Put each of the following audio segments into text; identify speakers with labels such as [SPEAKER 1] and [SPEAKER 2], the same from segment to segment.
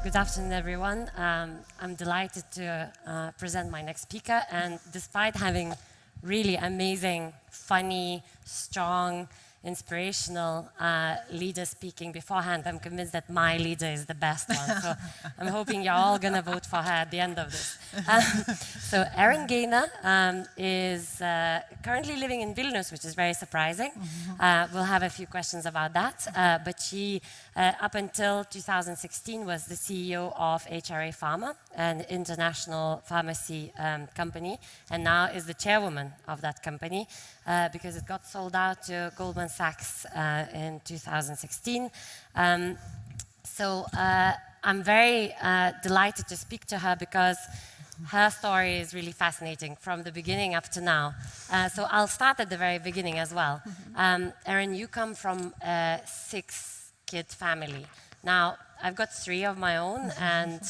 [SPEAKER 1] Good afternoon, everyone. I'm delighted to present my next speaker, and despite having really amazing, funny, strong, inspirational leader speaking beforehand, I'm convinced that my leader is the best one. So I'm hoping you're all going to vote for her at the end of this. So Erin Gainer is currently living in Vilnius, which is very surprising. We'll have a few questions about that. But she, up until 2016, was the CEO of HRA Pharma, an international pharmacy company, and now is the chairwoman of that company because it got sold out to Goldman Sachs in 2016. So I'm very delighted to speak to her because her story is really fascinating from the beginning up to now. So I'll start at the very beginning as well. Erin, you come from a 6-kid family. Now, I've got 3 of my own, and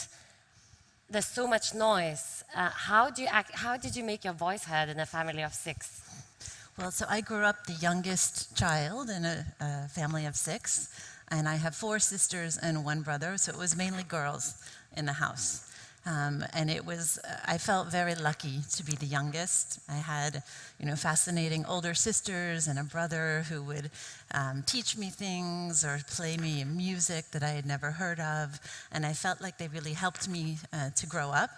[SPEAKER 1] there's so much noise. How did you make your voice heard in a family of 6?
[SPEAKER 2] Well, so I grew up the youngest child in a family of 6, and I have 4 sisters and 1 brother, so it was mainly girls in the house. And it was, I felt very lucky to be the youngest. I had, fascinating older sisters and a brother who would teach me things or play me music that I had never heard of, and I felt like they really helped me to grow up.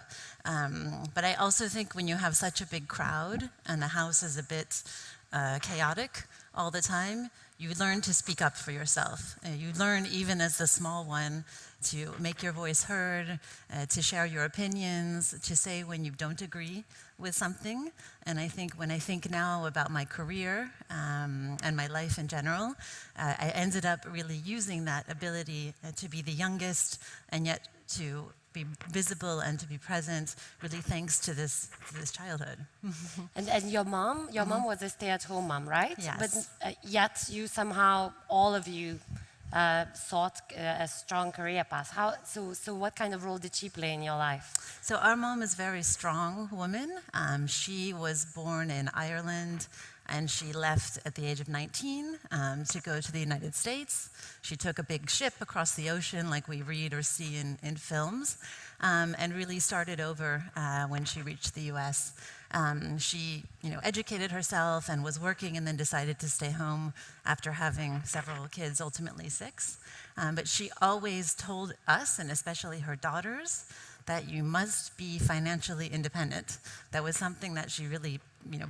[SPEAKER 2] But I also think when you have such a big crowd and the house is a bit chaotic all the time, you learn to speak up for yourself. You learn, even as the small one, to make your voice heard, to share your opinions, to say when you don't agree with something. And I think when I think now about my career and my life in general, I ended up really using that ability to be the youngest and yet to be visible and to be present, really thanks to this childhood.
[SPEAKER 1] And your mom was a stay-at-home mom, right?
[SPEAKER 2] Yes.
[SPEAKER 1] But yet you somehow, all of you, sought a strong career path. So what kind of role did she play in your life?
[SPEAKER 2] So our mom is a very strong woman. She was born in Ireland, and she left at the age of 19 to go to the United States. She took a big ship across the ocean like we read or see in films, and really started over when she reached the US. She educated herself and was working and then decided to stay home after having several kids, ultimately 6. But she always told us, and especially her daughters, that you must be financially independent. That was something that she really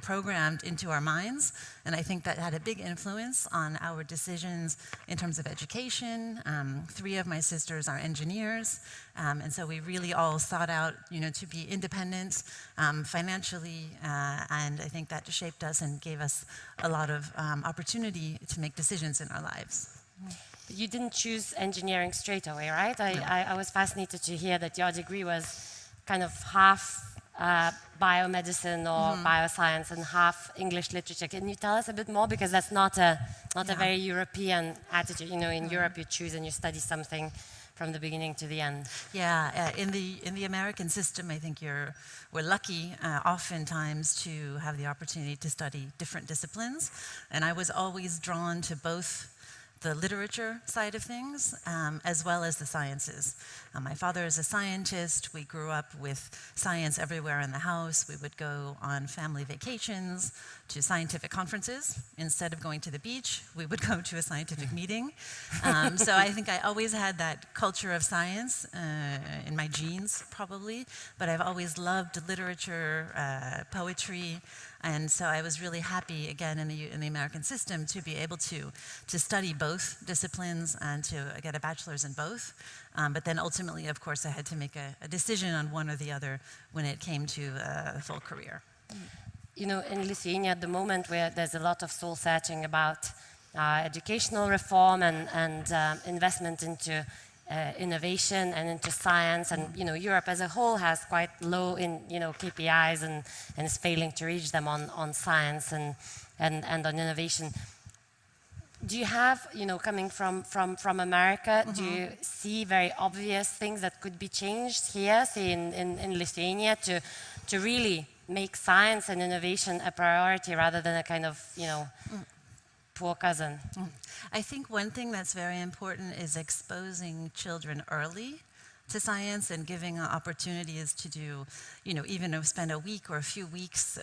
[SPEAKER 2] programmed into our minds, and I think that had a big influence on our decisions in terms of education. 3 of my sisters are engineers, and so we really all sought out to be independent financially, and I think that shaped us and gave us a lot of opportunity to make decisions in our lives.
[SPEAKER 1] But you didn't choose engineering straight away, right? I was fascinated to hear that your degree was kind of half biomedicine or bioscience and half English literature. Can you tell us a bit more? Because that's not a very European attitude. In Europe you choose and you study something from the beginning to the end.
[SPEAKER 2] Yeah, in the American system, I think we're lucky oftentimes to have the opportunity to study different disciplines, and I was always drawn to both the literature side of things, as well as the sciences. My father is a scientist. We grew up with science everywhere in the house. We would go on family vacations to scientific conferences. Instead of going to the beach, we would go to a scientific meeting. So I think I always had that culture of science in my genes, probably, but I've always loved literature, poetry, and so I was really happy, again, in the American system to be able to study both disciplines and to get a bachelor's in both. But then ultimately, of course, I had to make a decision on one or the other when it came to a full career.
[SPEAKER 1] In Lithuania at the moment, where there's a lot of soul searching about educational reform and investment into innovation and into science, and Europe as a whole has quite low in KPIs and is failing to reach them on science and on innovation. Do you have, coming from America, do you see very obvious things that could be changed here, say in Lithuania, to really make science and innovation a priority rather than a kind of, poor cousin?
[SPEAKER 2] I think one thing that's very important is exposing children early to science and giving opportunities to do, even spend a week or a few weeks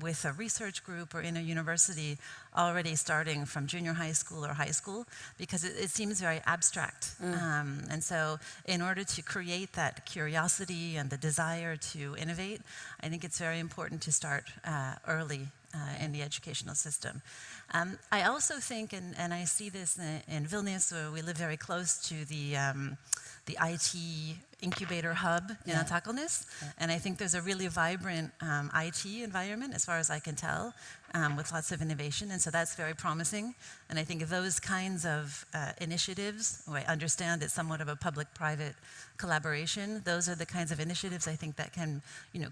[SPEAKER 2] with a research group or in a university already starting from junior high school or high school, because it seems very abstract. And so in order to create that curiosity and the desire to innovate, I think it's very important to start early in the educational system. I also think, and I see this in Vilnius, where we live very close to the IT incubator hub in Antakalnis, and I think there's a really vibrant IT environment, as far as I can tell, with lots of innovation, and so that's very promising. And I think those kinds of initiatives, I understand it's somewhat of a public-private collaboration, those are the kinds of initiatives I think that can,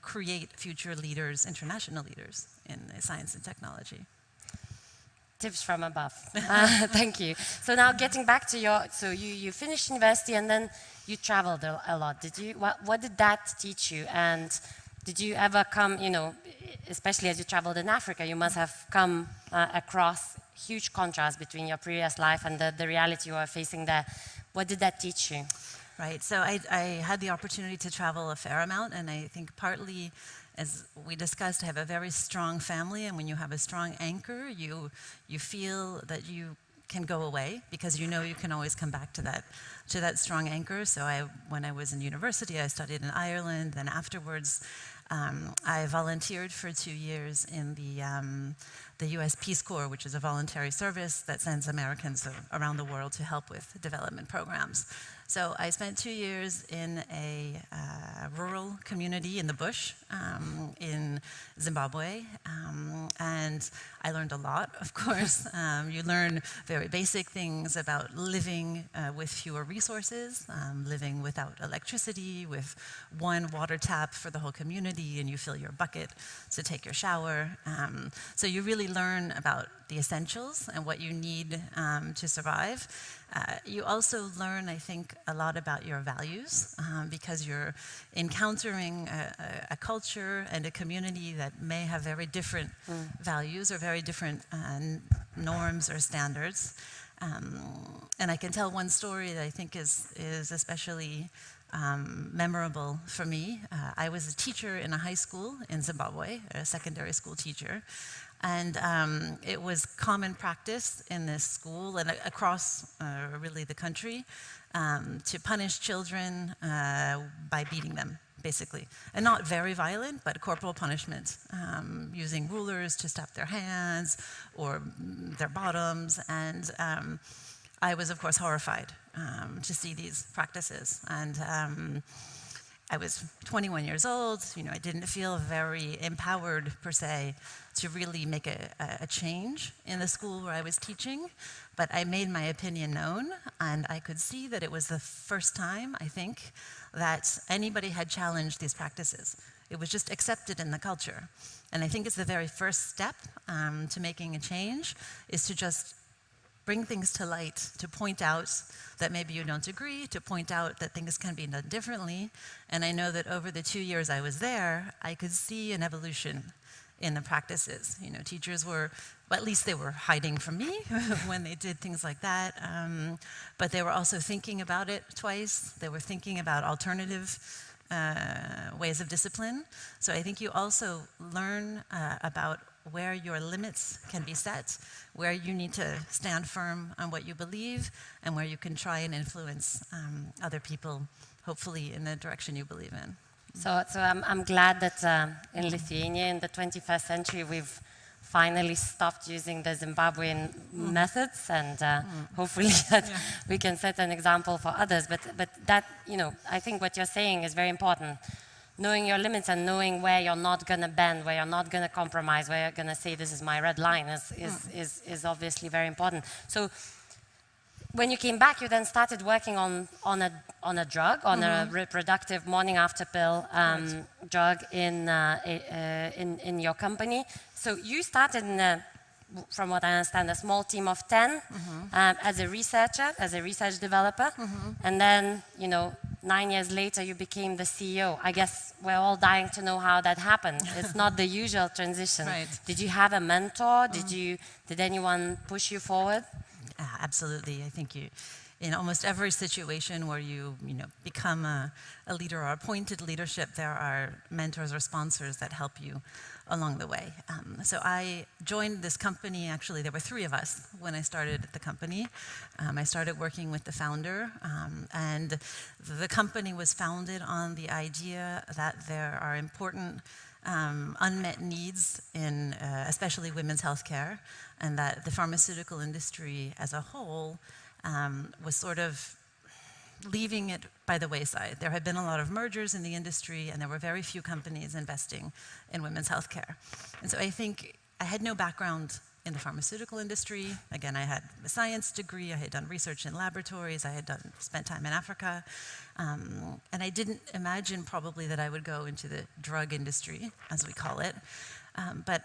[SPEAKER 2] create future leaders, international leaders in science and technology.
[SPEAKER 1] Tips from above. Thank you. So now getting back to you finished university and then you traveled a lot. What did that teach you? And did you ever come, especially as you traveled in Africa, you must have come across huge contrast between your previous life and the reality you were facing there. What did that teach you?
[SPEAKER 2] Right, so I had the opportunity to travel a fair amount, and I think partly, as we discussed, I have a very strong family, and when you have a strong anchor, you feel that you can go away because you can always come back to that strong anchor. So when I was in university, I studied in Ireland, and afterwards I volunteered for 2 years in the US Peace Corps, which is a voluntary service that sends Americans around the world to help with development programs. So I spent 2 years in a rural community in the bush in Zimbabwe, and I learned a lot, of course. You learn very basic things about living with fewer resources, living without electricity, with one water tap for the whole community, and you fill your bucket to take your shower. So you really learn about the essentials and what you need to survive. You also learn, I think, a lot about your values because you're encountering a culture and a community that may have very different values or very different norms or standards. And I can tell one story that I think is especially memorable for me. I was a teacher in a high school in Zimbabwe, a secondary school teacher. And it was common practice in this school and across really the country to punish children by beating them, basically. And not very violent, but corporal punishment, using rulers to stop their hands or their bottoms. And I was, of course, horrified to see these practices. And I was 21 years old. I didn't feel very empowered, per se, to really make a change in the school where I was teaching. But I made my opinion known, and I could see that it was the first time, I think, that anybody had challenged these practices. It was just accepted in the culture. And I think it's the very first step to making a change, is to just bring things to light, to point out that maybe you don't agree, to point out that things can be done differently. And I know that over the 2 years I was there, I could see an evolution in the practices. Teachers were, well, at least they were hiding from me when they did things like that. But they were also thinking about it twice. They were thinking about alternative ways of discipline. So I think you also learn about where your limits can be set, where you need to stand firm on what you believe, and where you can try and influence other people, hopefully in the direction you believe in.
[SPEAKER 1] So I'm glad that in Lithuania in the 21st century we've finally stopped using the Zimbabwean methods, and hopefully that we can set an example for others. But that, I think what you're saying is very important. Knowing your limits and knowing where you're not going to bend, where you're not going to compromise, where you're going to say this is my red line is obviously very important. So when you came back, you then started working on a drug, on a reproductive morning after pill drug in your company. So you started from what I understand, a small team of 10 as a researcher, as a research developer, and then 9 years later you became the CEO. I guess we're all dying to know how that happened. It's not the usual transition.
[SPEAKER 2] Right.
[SPEAKER 1] Did you have a mentor? Did anyone push you forward?
[SPEAKER 2] Absolutely. I think in almost every situation where you become a leader or appointed leadership, there are mentors or sponsors that help you along the way. So I joined this company, actually there were 3 of us when I started the company. I started working with the founder, and the company was founded on the idea that there are important unmet needs in especially women's healthcare, and that the pharmaceutical industry as a whole was sort of leaving it by the wayside. There had been a lot of mergers in the industry, and there were very few companies investing in women's healthcare. And so I think I had no background in the pharmaceutical industry. Again, I had a science degree, I had done research in laboratories, I had spent time in Africa, and I didn't imagine probably that I would go into the drug industry, as we call it. But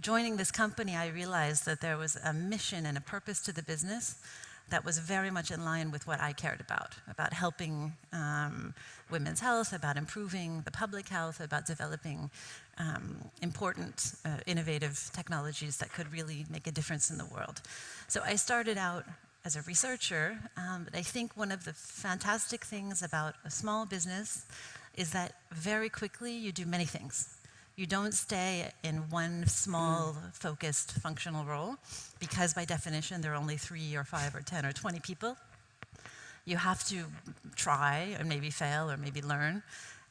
[SPEAKER 2] joining this company, I realized that there was a mission and a purpose to the business that was very much in line with what I cared about helping women's health, about improving the public health, about developing important, innovative technologies that could really make a difference in the world. So I started out as a researcher, but I think one of the fantastic things about a small business is that very quickly you do many things. You don't stay in one small, focused, functional role, because by definition there are only 3 or 5 or 10 or 20 people. You have to try, or maybe fail, or maybe learn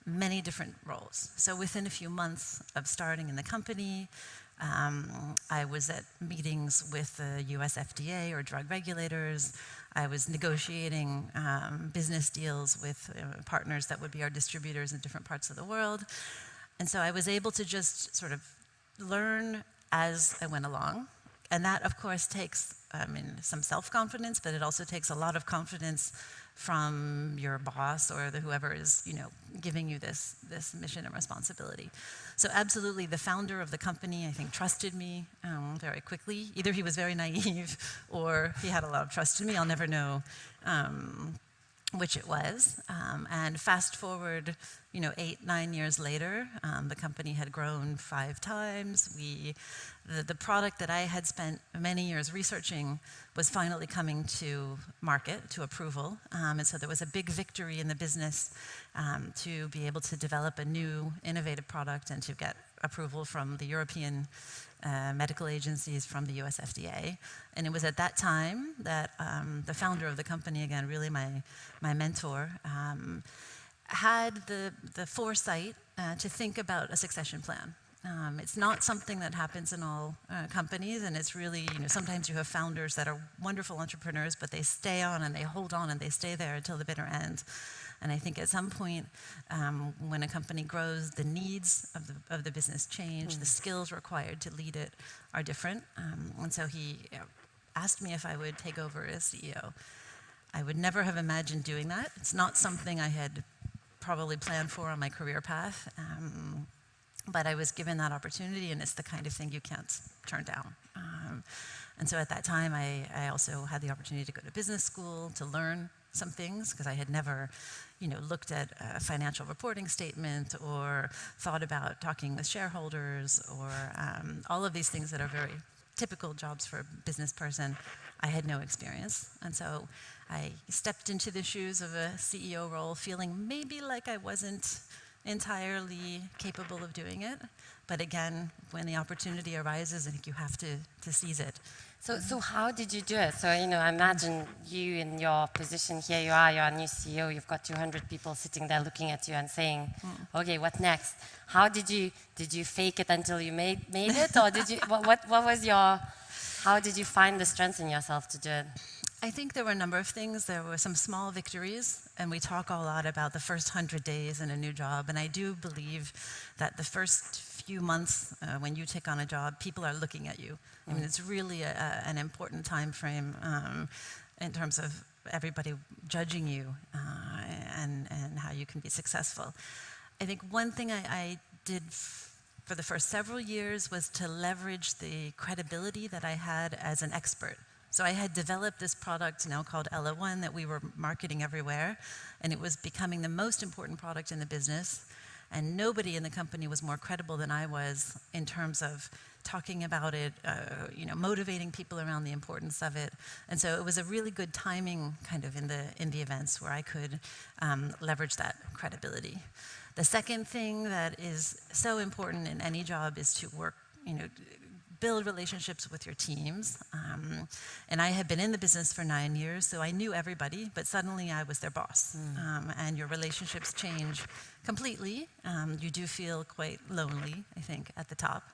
[SPEAKER 2] many different roles. So within a few months of starting in the company, I was at meetings with the US FDA or drug regulators. I was negotiating business deals with partners that would be our distributors in different parts of the world. And so I was able to just sort of learn as I went along. And that, of course, takes some self-confidence, but it also takes a lot of confidence from your boss or whoever is giving you this mission and responsibility. So absolutely, the founder of the company, I think, trusted me very quickly. Either he was very naive or he had a lot of trust in me. I'll never know which it was. And fast forward 8, 9 years later, the company had grown 5 times. The product that I had spent many years researching was finally coming to market, to approval. And so there was a big victory in the business to be able to develop a new innovative product and to get approval from the European medical agencies, from the US FDA. And it was at that time that the founder of the company, again, really my mentor, had the foresight to think about a succession plan. It's not something that happens in all companies, and it's really, sometimes you have founders that are wonderful entrepreneurs, but they stay on and they hold on and they stay there until the bitter end. And I think at some point, when a company grows, the needs of the business change, the skills required to lead it are different. And so he asked me if I would take over as CEO. I would never have imagined doing that. It's not something I had probably planned for on my career path. But I was given that opportunity, and it's the kind of thing you can't turn down. And so at that time, I also had the opportunity to go to business school to learn some things, because I had never looked at a financial reporting statement or thought about talking with shareholders or all of these things that are very typical jobs for a business person. I had no experience. And so I stepped into the shoes of a CEO role feeling maybe like I wasn't entirely capable of doing it. But again, when the opportunity arises, I think you have to seize it.
[SPEAKER 1] So how did you do it? So, imagine you in your position here, you're a new CEO, you've got 200 people sitting there looking at you and saying, okay, what next? How did you fake it until you made it? Or did you, what was how did you find the strength in yourself to do it?
[SPEAKER 2] I think there were a number of things. There were some small victories, and we talk a lot about the first 100 days in a new job, and I do believe that the first few months when you take on a job, people are looking at you. I mean, it's really an important time frame in terms of everybody judging you and how you can be successful. I think one thing I did for the first several years was to leverage the credibility that I had as an expert. So I had developed this product now called Ella1 that we were marketing everywhere, and it was becoming the most important product in the business. And nobody in the company was more credible than I was in terms of talking about it, motivating people around the importance of it. And so it was a really good timing kind of in the events where I could leverage that credibility. The second thing that is so important in any job is to work, build relationships with your teams. And I had been in the business for 9 years, so I knew everybody, but suddenly I was their boss. And your relationships change completely. You do feel quite lonely, I think, at the top.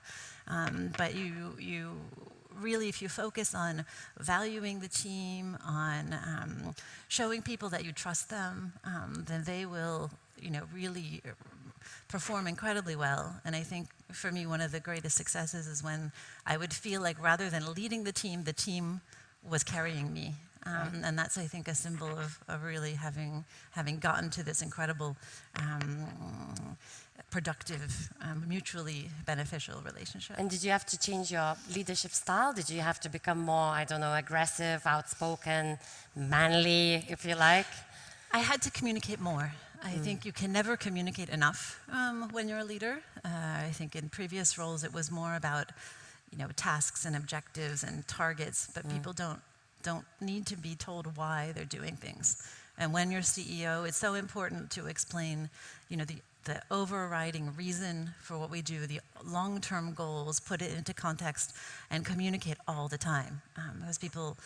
[SPEAKER 2] But you really, if you focus on valuing the team, on showing people that you trust them, then they will, really perform incredibly well. And I think for me, one of the greatest successes is when I would feel like rather than leading the team was carrying me. And that's, I think, a symbol of really having gotten to this incredible, productive, mutually beneficial relationship.
[SPEAKER 1] And did you have to change your leadership style? Did you have to become more, aggressive, outspoken, manly, if you like?
[SPEAKER 2] I had to communicate more. I think you can never communicate enough when you're a leader. I think in previous roles it was more about, tasks and objectives and targets, but people don't need to be told why they're doing things. And when you're CEO, it's so important to explain, the overriding reason for what we do, the long-term goals, put it into context, and communicate all the time. Because people,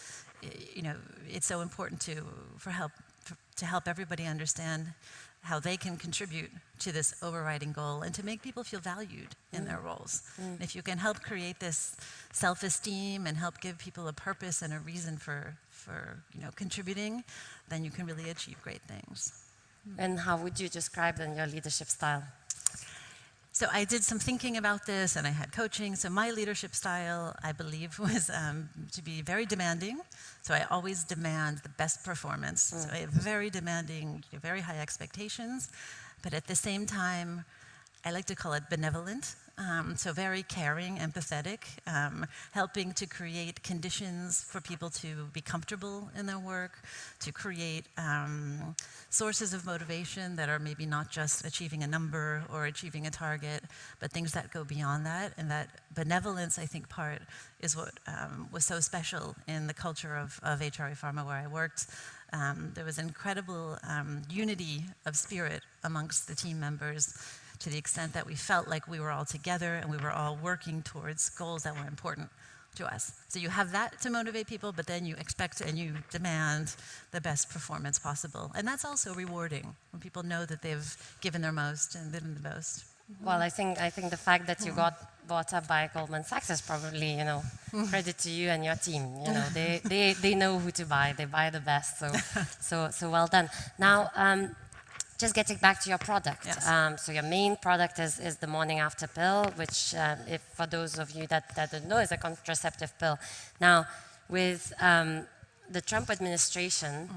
[SPEAKER 2] it's so important to help everybody understand how they can contribute to this overriding goal and to make people feel valued in their roles. And if you can help create this self-esteem and help give people a purpose and a reason for contributing, then you can really achieve great things.
[SPEAKER 1] And how would you describe then your leadership style?
[SPEAKER 2] So I did some thinking about this, and I had coaching. So my leadership style, I believe, was to be very demanding. So I always demand the best performance. So I have very demanding, very high expectations. But at the same time, I like to call it benevolent. So very caring, empathetic, helping to create conditions for people to be comfortable in their work, to create sources of motivation that are maybe not just achieving a number or achieving a target, but things that go beyond that. And that benevolence, I think, part is what was so special in the culture of HRA Pharma where I worked. There was incredible unity of spirit amongst the team members, to the extent that we felt like we were all together and we were all working towards goals that were important to us. So you have that to motivate people, but then you expect and you demand the best performance possible. And that's also rewarding, when people know that they've given their most and given the most.
[SPEAKER 1] Well, I think the fact that you got bought up by Goldman Sachs is probably, credit to you and your team. They know who to buy. They buy the best. So well done. Now, just getting back to your product.
[SPEAKER 2] Yes.
[SPEAKER 1] So your main product is the morning after pill, which, if for those of you that don't know, is a contraceptive pill. Now, with the Trump administration,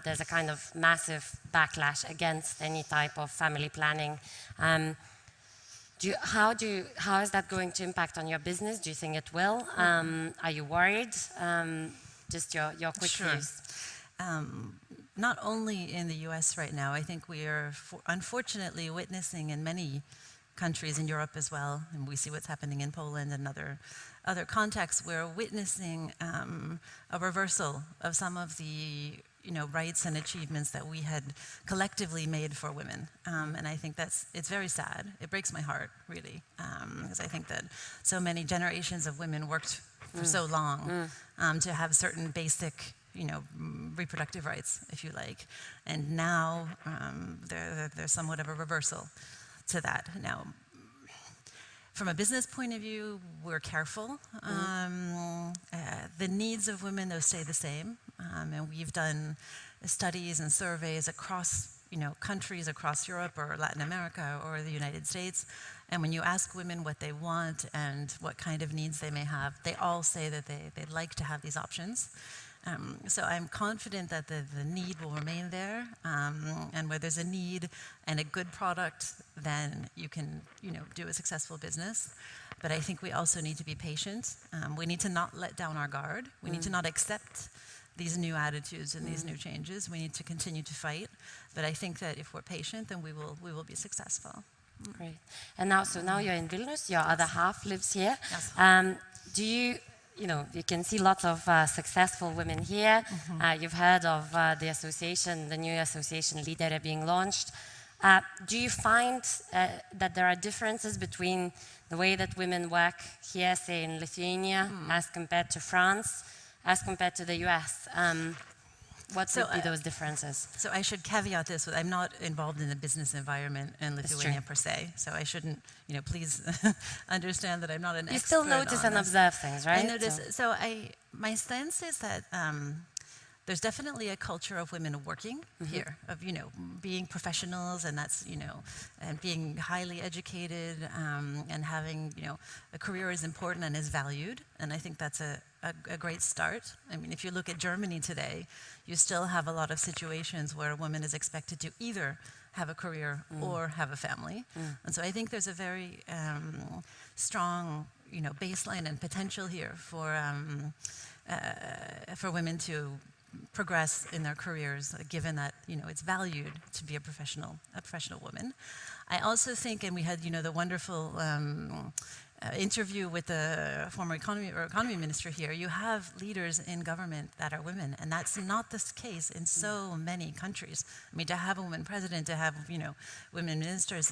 [SPEAKER 1] there's a kind of massive backlash against any type of family planning. How is that going to impact on your business? Do you think it will? Are you worried? Just your quick views.
[SPEAKER 2] Not only in the US right now, I think we are unfortunately witnessing in many countries in Europe as well, and we see what's happening in Poland and other contexts, we're witnessing a reversal of some of the rights and achievements that we had collectively made for women. And I think it's very sad. It breaks my heart, really, because I think that so many generations of women worked for so long to have certain basic reproductive rights, if you like. And now there's somewhat of a reversal to that. Now, from a business point of view, we're careful. The needs of women, those stay the same. And we've done studies and surveys across countries across Europe or Latin America or the United States. And when you ask women what they want and what kind of needs they may have, they all say that they'd like to have these options. So I'm confident that the need will remain there, and where there's a need and a good product, then you can do a successful business. But I think we also need to be patient. We need to not let down our guard. We need to not accept these new attitudes and these new changes. We need to continue to fight. But I think that if we're patient, then we will be successful.
[SPEAKER 1] Great. And now you're in Vilnius, your other half lives here.
[SPEAKER 2] Yes.
[SPEAKER 1] Do you can see lots of successful women here. You've heard of the new association Lydere being launched. Do you find that there are differences between the way that women work here, say in Lithuania, as compared to France, as compared to the US? What would be those differences?
[SPEAKER 2] So I should caveat this with I'm not involved in the business environment in Lithuania per se, so I shouldn't, please understand that I'm not an expert.
[SPEAKER 1] You still notice and observe things, right?
[SPEAKER 2] I notice. So my sense is that there's definitely a culture of women working here, of being professionals, and that's and being highly educated, and having a career is important and is valued, and I think that's a great start. I mean, if you look at Germany today, you still have a lot of situations where a woman is expected to either have a career or have a family, and so I think there's a very strong baseline and potential here for women to progress in their careers, given that it's valued to be a professional woman. I also think, and we had the wonderful interview with the former economy minister here. You have leaders in government that are women, and that's not the case in so many countries. I mean, to have a woman president, to have women ministers,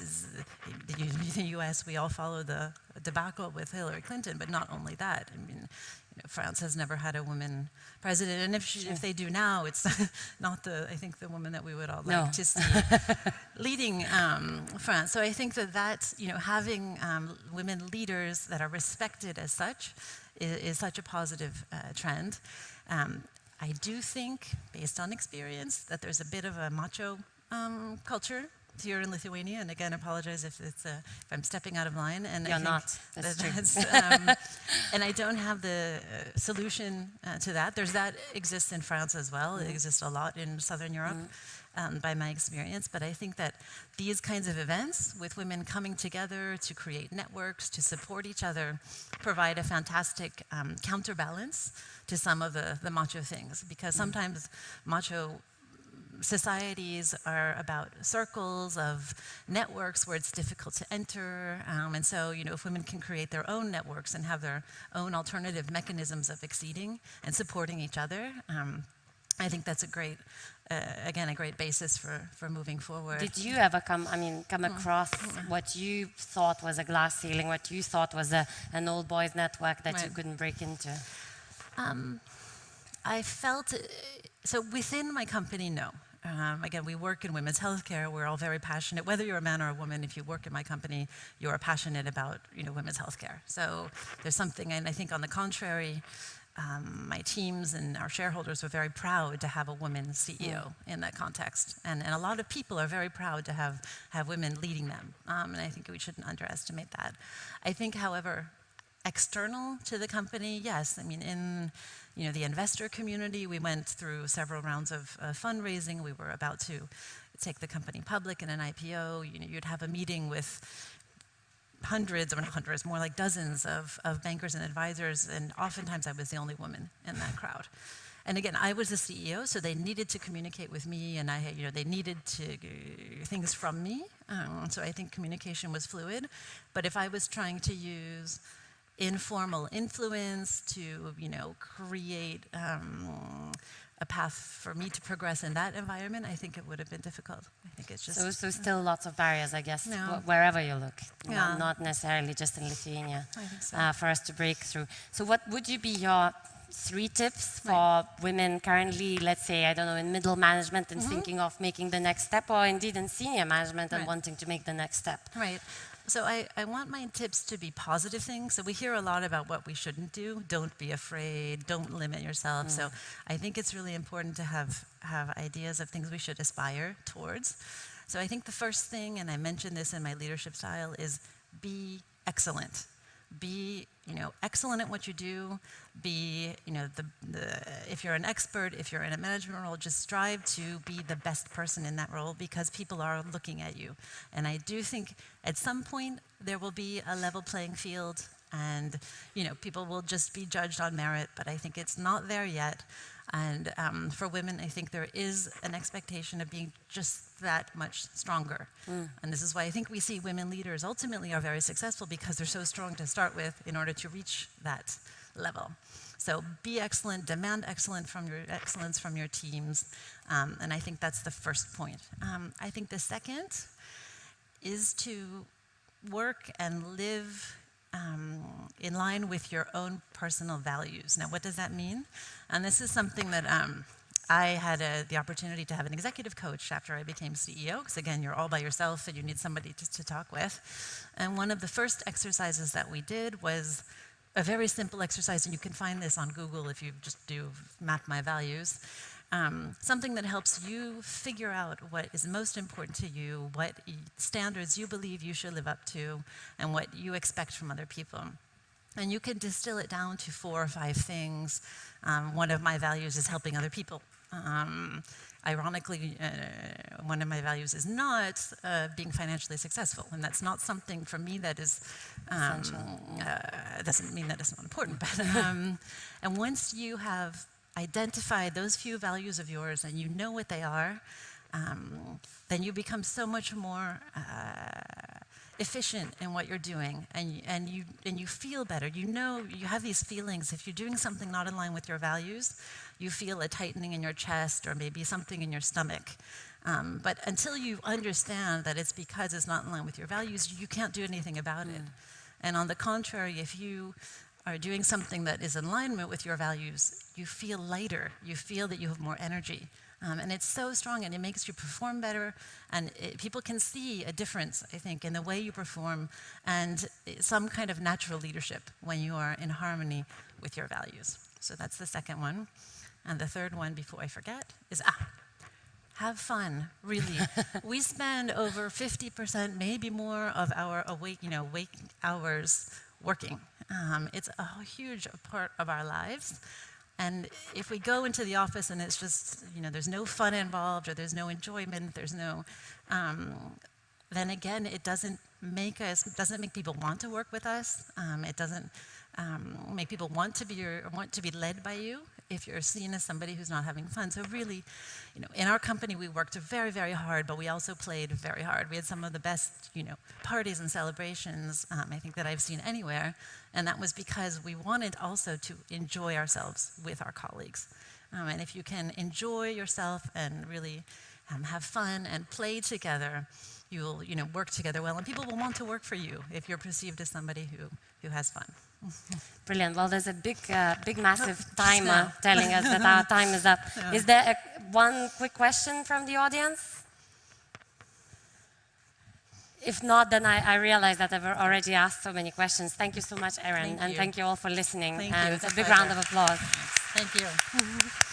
[SPEAKER 2] in the U.S. we all follow the debacle with Hillary Clinton, but not only that. I mean, France has never had a woman president, and if they do now, it's not I think the woman that we would all like to see leading France. So I think that having women leaders that are respected as such is such a positive trend. I do think, based on experience, that there's a bit of a macho culture here in Lithuania, and again, apologize if I'm stepping out of line. And
[SPEAKER 1] You're not. That's true.
[SPEAKER 2] And I don't have the solution to that. That exists in France as well. It exists a lot in Southern Europe, by my experience. But I think that these kinds of events, with women coming together to create networks, to support each other, provide a fantastic counterbalance to some of the macho things. Because sometimes macho societies are about circles of networks where it's difficult to enter, and so if women can create their own networks and have their own alternative mechanisms of exceeding and supporting each other, I think that's a great basis for moving forward.
[SPEAKER 1] Did you ever come across what you thought was a glass ceiling, what you thought was an old boys network that you couldn't break into?
[SPEAKER 2] I felt so within my company, no. Again, we work in women's healthcare. We're all very passionate. Whether you're a man or a woman, if you work in my company, you are passionate about women's healthcare. So there's something, and I think on the contrary, my teams and our shareholders were very proud to have a woman CEO in that context, and a lot of people are very proud to have women leading them, and I think we shouldn't underestimate that. I think, however, external to the company, yes. I mean, in the investor community, we went through several rounds of fundraising. We were about to take the company public in an IPO. You'd have a meeting with hundreds, or not hundreds, more like dozens of bankers and advisors, and oftentimes I was the only woman in that crowd. And again, I was the CEO, so they needed to communicate with me, and they needed things from me. So I think communication was fluid. But if I was trying to use informal influence to, create a path for me to progress in that environment, I think it would have been difficult. I think it's just...
[SPEAKER 1] So still lots of barriers, I guess, wherever you look. Not necessarily just in Lithuania,
[SPEAKER 2] I think so.
[SPEAKER 1] For us to break through. So what would you be your 3 tips for women currently, let's say, I don't know, in middle management and thinking of making the next step, or indeed in senior management and wanting to make the next step?
[SPEAKER 2] Right. So I want my tips to be positive things. So we hear a lot about what we shouldn't do. Don't be afraid. Don't limit yourself. So I think it's really important to have ideas of things we should aspire towards. So I think the first thing, and I mentioned this in my leadership style, is be excellent. Be excellent at what you do. Be if you're an expert, if you're in a management role, just strive to be the best person in that role, because people are looking at you. And I do think at some point there will be a level playing field, and people will just be judged on merit. But I think it's not there yet. And for women, I think there is an expectation of being just that much stronger. And this is why I think we see women leaders ultimately are very successful, because they're so strong to start with in order to reach that level. So be excellent, demand excellence from your teams, and I think that's the first point. I think the second is to work and live in line with your own personal values. Now, what does that mean? And this is something that I had the opportunity to have an executive coach after I became CEO, because again, you're all by yourself and you need somebody to talk with. And one of the first exercises that we did was a very simple exercise, and you can find this on Google if you just do map my values. Something that helps you figure out what is most important to you, what standards you believe you should live up to, and what you expect from other people. And you can distill it down to 4 or 5 things. One of my values is helping other people. Ironically, one of my values is not being financially successful, and that's not something for me that is doesn't mean that it's not important. But and once you have identified those few values of yours and you know what they are, then you become so much more efficient in what you're doing, and you feel better. You know, you have these feelings. If you're doing something not in line with your values, you feel a tightening in your chest or maybe something in your stomach. But until you understand that it's because it's not in line with your values, you can't do anything about it. And on the contrary, if you are doing something that is in alignment with your values, you feel lighter. You feel that you have more energy. And it's so strong, and it makes you perform better, and people can see a difference, I think, in the way you perform, and some kind of natural leadership when you are in harmony with your values. So that's the second one. And the third one, before I forget, is have fun, really. We spend over 50%, maybe more, of our awake hours working. It's a huge part of our lives. And if we go into the office and it's just, there's no fun involved, or there's no enjoyment, there's no, then again, it doesn't make people want to work with us. It doesn't make people want to be led by you if you're seen as somebody who's not having fun. So really, in our company, we worked very, very hard, but we also played very hard. We had some of the best, parties and celebrations, I think, that I've seen anywhere. And that was because we wanted also to enjoy ourselves with our colleagues. And if you can enjoy yourself and really have fun and play together, you'll work together well, and people will want to work for you if you're perceived as somebody who has fun.
[SPEAKER 1] Brilliant. Well, there's a big, massive timer telling us that our time is up. Yeah. Is there one quick question from the audience? If not, then I realize that I've already asked so many questions. Thank you so much, Erin, and thank you all for listening.
[SPEAKER 2] Thank
[SPEAKER 1] and
[SPEAKER 2] you.
[SPEAKER 1] a big round of applause.
[SPEAKER 2] Thank you.